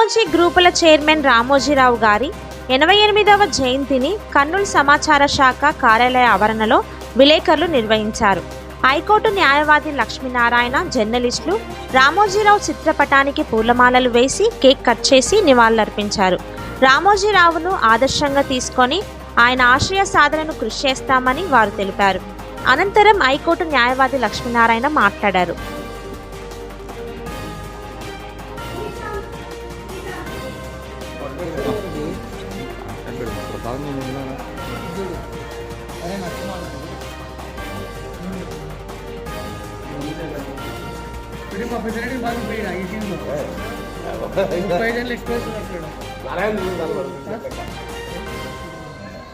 రామోజీ గ్రూపుల చైర్మన్ రామోజీరావు గారి 88వ జయంతిని కర్నూలు సమాచార శాఖ కార్యాలయ ఆవరణలో విలేకరులు నిర్వహించారు. హైకోర్టు న్యాయవాది లక్ష్మీనారాయణ, జర్నలిస్టులు రామోజీరావు చిత్రపటానికి పూలమాలలు వేసి కేక్ కట్ చేసి నివాళులర్పించారు. రామోజీరావును ఆదర్శంగా తీసుకొని ఆయన ఆశయ సాధనను కృషి చేస్తామని వారు తెలిపారు. అనంతరం హైకోర్టు న్యాయవాది లక్ష్మీనారాయణ మాట్లాడారు.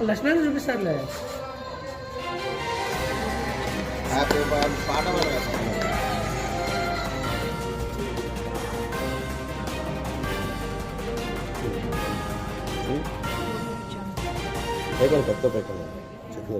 లక్ష్మణ్ చూపిస్తారులే. పెద్ద పెట్టండి చెట్లు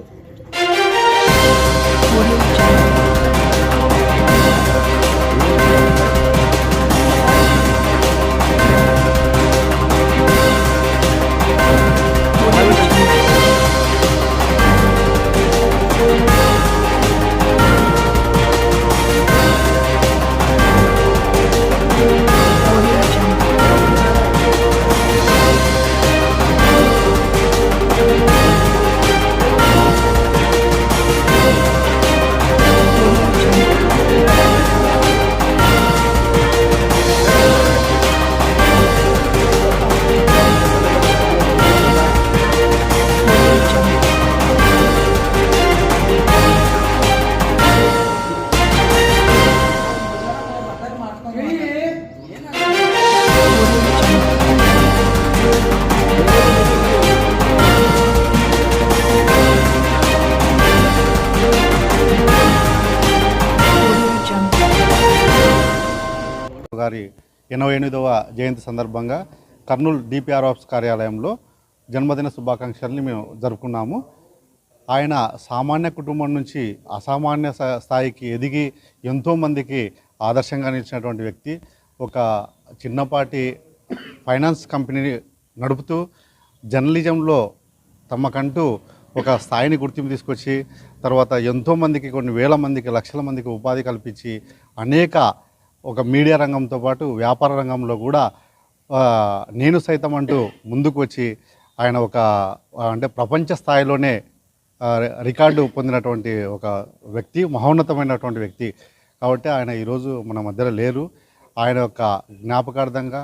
గారి 88వ జయంతి సందర్భంగా కర్నూలు డిపిఆర్ ఆఫీస్ కార్యాలయంలో జన్మదిన శుభాకాంక్షల్ని మేము జరుపుకున్నాము. ఆయన సామాన్య కుటుంబం నుంచి అసామాన్య స్థాయికి ఎదిగి ఎంతోమందికి ఆదర్శంగా నిలిచినటువంటి వ్యక్తి. ఒక చిన్నపాటి ఫైనాన్స్ కంపెనీని నడుపుతూ జర్నలిజంలో తమకంటూ ఒక స్థాయిని గుర్తింపు తీసుకొచ్చి తర్వాత ఎంతోమందికి, కొన్ని వేల మందికి, లక్షల మందికి ఉపాధి కల్పించి అనేక ఒక మీడియా రంగంతో పాటు వ్యాపార రంగంలో కూడా నేను సైతం అంటూ ముందుకు వచ్చి ఆయన ఒక అంటే ప్రపంచ స్థాయిలోనే రికార్డు పొందినటువంటి ఒక వ్యక్తి, మహోన్నతమైనటువంటి వ్యక్తి. కాబట్టి ఆయన ఈరోజు మన మధ్యలో లేరు. ఆయన యొక్క జ్ఞాపకార్థంగా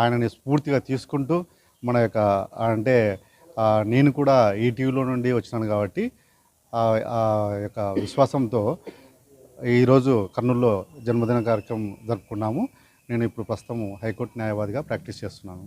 ఆయనని స్ఫూర్తిగా తీసుకుంటూ మన యొక్క అంటే నేను కూడా ఈ టీవీలో నుండి వచ్చినాను కాబట్టి ఆ యొక్క విశ్వాసంతో ఈరోజు కర్నూలులో జన్మదిన కార్యక్రమం జరుపుకున్నాము. నేను ఇప్పుడు ప్రస్తుతం హైకోర్టు న్యాయవాదిగా ప్రాక్టీస్ చేస్తున్నాను.